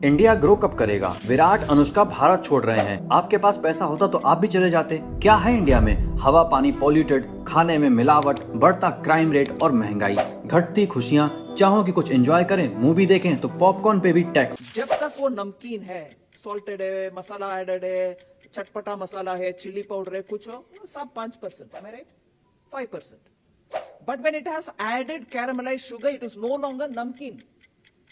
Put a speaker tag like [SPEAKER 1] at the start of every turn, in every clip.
[SPEAKER 1] India grow कब करेगा? विराट अनुष्का भारत छोड़ रहे हैं। आपके पास पैसा होता तो आप भी चले जाते। क्या है इंडिया में? हवा पानी पॉल्यूटेड, खाने में मिलावट, बढ़ता क्राइम रेट और महंगाई, घटती खुशियाँ। चाहो कि कुछ एंजॉय करें, मूवी देखें तो पॉपकॉर्न पे भी टैक्स।
[SPEAKER 2] जब तक वो नमकीन है, सॉल्टेड है, मसाला एडेड है, चटपटा मसाला है, चिली पाउडर है, कुछ हो, सब 5%, am I right? 5%. But when it has added caramelized sugar, it is no longer नमकीन.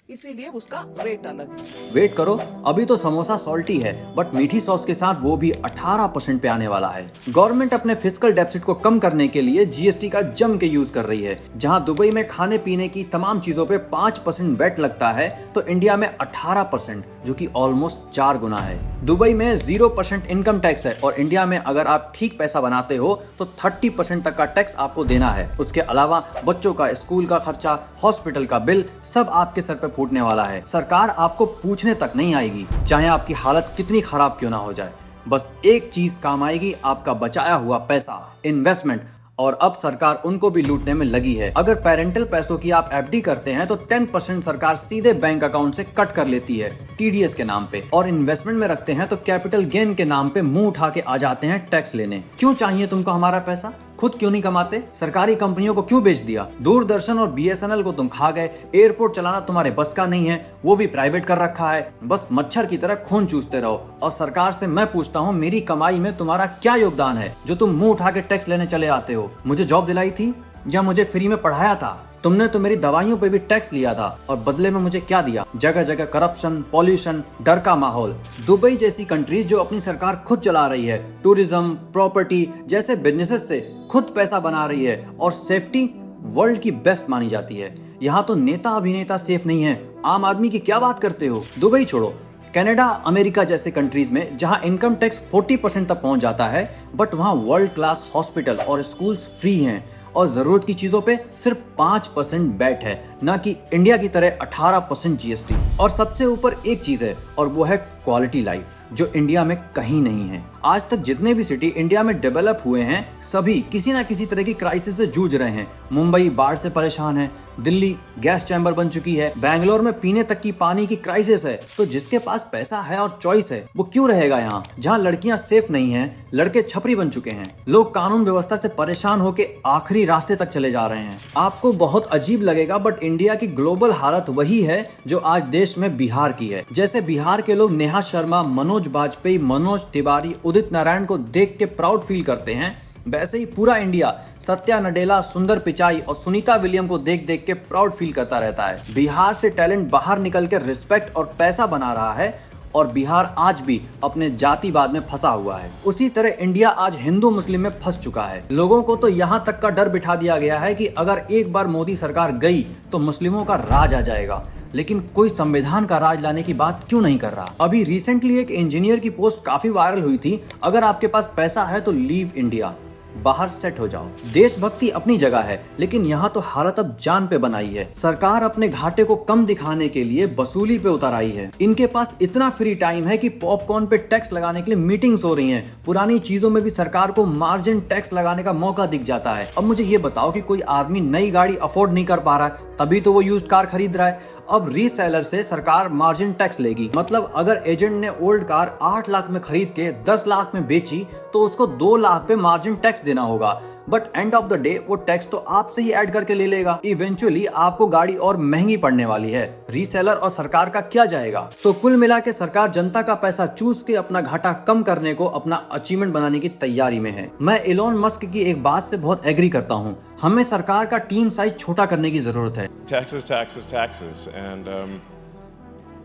[SPEAKER 2] इसीलिए उसका रेट अलग है।
[SPEAKER 1] वेट करो, अभी तो समोसा सॉल्टी है, बट मीठी सॉस के साथ वो भी 18% पे आने वाला है। गवर्नमेंट अपने फिस्कल डेफिसिट को कम करने के लिए जीएसटी का जम के यूज कर रही है। जहां दुबई में खाने पीने की तमाम चीजों पे 5% वैट लगता है, तो इंडिया में 18%, जो कि ऑलमोस्ट 4 गुना है। दुबई में 0% इनकम टैक्स है और इंडिया में अगर आप ठीक पैसा बनाते हो तो 30% तक का टैक्स आपको देना है। उसके अलावा बच्चों का स्कूल का खर्चा, हॉस्पिटल का बिल, सब आपके सर पे फूटने वाला है। सरकार आपको पूछने तक नहीं आएगी, चाहे आपकी हालत कितनी खराब क्यों ना हो जाए। बस एक चीज काम आएगी, आपका बचाया हुआ पैसा, इन्वेस्टमेंट। और अब सरकार उनको भी लूटने में लगी है। अगर पेरेंटल पैसों की आप एफडी करते हैं तो 10% सरकार सीधे बैंक अकाउंट से कट कर लेती है टीडीएस के नाम पे, और इन्वेस्टमेंट में रखते हैं तो कैपिटल गेन के नाम पे मुंह उठा के आ जाते हैं टैक्स लेने। क्यों चाहिए तुमको हमारा पैसा? खुद क्यों नहीं कमाते? सरकारी कंपनियों को क्यों बेच दिया? दूरदर्शन और बीएसएनएल को तुम खा गए। एयरपोर्ट चलाना तुम्हारे बस का नहीं है, वो भी प्राइवेट कर रखा है। बस मच्छर की तरह खून चूसते रहो। और सरकार से मैं पूछता हूँ, मेरी कमाई में तुम्हारा क्या योगदान है जो तुम मुंह उठा के टैक्स लेने चले आते हो? मुझे जॉब दिलाई थी या मुझे फ्री में पढ़ाया था? तुमने तो मेरी दवाइयों पे भी टैक्स लिया था, और बदले में मुझे क्या दिया? जगह जगह करप्शन, पॉल्यूशन, डर का माहौल। दुबई जैसी कंट्रीज जो अपनी सरकार खुद चला रही है, टूरिज्म, प्रॉपर्टी जैसे बिजनेसेस से खुद पैसा बना रही है, और सेफ्टी वर्ल्ड की बेस्ट मानी जाती है। यहाँ तो नेता अभिनेता सेफ नहीं है, आम आदमी की क्या बात करते हो? दुबई छोड़ो, कनाडा, अमेरिका जैसे कंट्रीज में जहां इनकम टैक्स 40% तक पहुंच जाता है, बट वहां वर्ल्ड क्लास हॉस्पिटल और स्कूल्स फ्री हैं, और जरूरत की चीजों पे सिर्फ 5% वैट है, ना कि इंडिया की तरह 18% जीएसटी। और सबसे ऊपर एक चीज है, और वो है क्वालिटी लाइफ, जो इंडिया में कहीं नहीं है। आज तक जितने भी सिटी इंडिया में डेवलप हुए हैं, सभी किसी ना किसी तरह की क्राइसिस से जूझ रहे हैं। मुंबई बाढ़ से परेशान है, दिल्ली गैस चैम्बर बन चुकी है, बैंगलोर में पीने तक की पानी की क्राइसिस है। तो जिसके पास पैसा है और चॉइस है, वो क्यों रहेगा यहाँ? जहाँ लड़कियां सेफ नहीं हैं, लड़के छपरी बन चुके हैं, लोग कानून व्यवस्था से परेशान होकर आखिरी रास्ते तक चले जा रहे हैं। आपको बहुत अजीब लगेगा, बट इंडिया की ग्लोबल हालत वही है जो आज देश में बिहार की है। जैसे बिहार के लोग नेहा शर्मा, मनोज बाजपेयी, मनोज तिवारी, उदित नारायण को देख के प्राउड फील करते हैं, वैसे ही पूरा इंडिया सत्या नडेला, सुंदर पिचाई और सुनीता विलियम को देख देख के प्राउड फील करता रहता है। बिहार से टैलेंट बाहर निकल के रिस्पेक्ट और पैसा बना रहा है, और बिहार आज भी अपने जातिवाद में फंसा हुआ है। उसी तरह इंडिया आज हिंदू मुस्लिम में फंस चुका है। लोगों को तो यहाँ तक का डर बिठा दिया गया है कि अगर एक बार मोदी सरकार गई तो मुस्लिमों का राज आ जाएगा। लेकिन कोई संविधान का राज लाने की बात क्यों नहीं कर रहा? अभी रिसेंटली एक इंजीनियर की पोस्ट काफी वायरल हुई थी, अगर आपके पास पैसा है तो लीव इंडिया, बाहर सेट हो जाओ। देशभक्ति अपनी जगह है, लेकिन यहाँ तो हालत अब जान पे बनाई है। सरकार अपने घाटे को कम दिखाने के लिए वसूली पे उतर आई है। इनके पास इतना फ्री टाइम है कि पॉपकॉर्न पे टैक्स लगाने के लिए मीटिंग्स हो रही हैं। पुरानी चीजों में भी सरकार को मार्जिन टैक्स लगाने का मौका दिख जाता है। अब मुझे ये बताओ कि कोई आदमी नई गाड़ी अफोर्ड नहीं कर पा रहा है, तभी तो वो यूज्ड कार खरीद रहा है। अब रीसेलर से सरकार मार्जिन टैक्स लेगी। मतलब अगर एजेंट ने ओल्ड कार 8 लाख में खरीद के 10 लाख में बेची, तो उसको 2 लाख पे मार्जिन टैक्स देना होगा। But end of the day वो टैक्स तो आपसे ही ऐड करके ले लेगा। इवेंचुअली आपको गाड़ी और महंगी पड़ने वाली है। रीसेलर और सरकार का क्या जाएगा? तो कुल मिला के सरकार जनता का पैसा चूस के अपना घाटा कम करने को अपना अचीवमेंट बनाने की तैयारी में है। मैं एलोन मस्क की एक बात से बहुत एग्री करता हूँ, हमें सरकार का टीम साइज छोटा करने की जरूरत है।
[SPEAKER 3] Taxes, taxes, taxes, and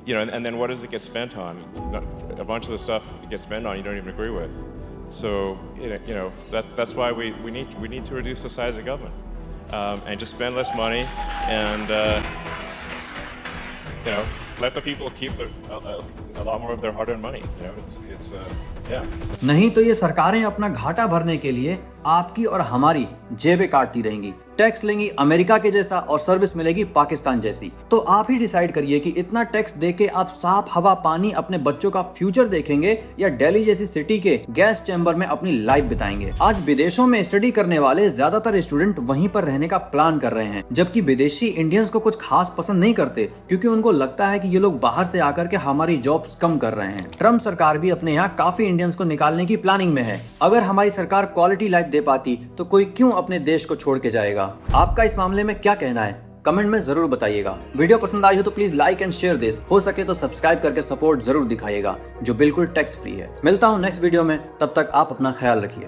[SPEAKER 3] you know, and then what does it get spent on? A bunch of the stuff it gets spent on you don't even agree with. So you know that's why we need to reduce the size of government and just spend less money and you know let the people keep a lot more of their hard-earned money. You know, it's yeah.
[SPEAKER 1] नहीं तो ये सरकारें अपना घाटा भरने के लिए आपकी और हमारी जेबें काटती रहेंगी। टैक्स लेंगी अमेरिका के जैसा और सर्विस मिलेगी पाकिस्तान जैसी। तो आप ही डिसाइड करिए कि इतना टैक्स देके आप साफ हवा पानी अपने बच्चों का फ्यूचर देखेंगे या दिल्ली जैसी सिटी के गैस चैम्बर में अपनी लाइफ बिताएंगे। आज विदेशों में स्टडी करने वाले ज्यादातर स्टूडेंट वहीं पर रहने का प्लान कर रहे हैं, जबकि विदेशी इंडियंस को कुछ खास पसंद नहीं करते, क्योंकि उनको लगता है कि ये लोग बाहर से आकर के हमारी जॉब्स कम कर रहे हैं। ट्रम्प सरकार भी अपने यहाँ काफी इंडियंस को निकालने की प्लानिंग में है। अगर हमारी सरकार क्वालिटी लाइफ दे पाती तो कोई क्यों अपने देश को छोड़ के जाएगा। आपका इस मामले में क्या कहना है, कमेंट में जरूर बताइएगा। वीडियो पसंद आई हो तो please like and share this, हो सके तो सब्सक्राइब करके सपोर्ट जरूर दिखाइएगा, जो बिल्कुल टैक्स फ्री है। मिलता हूं नेक्स्ट वीडियो में, तब तक आप अपना ख्याल रखिए।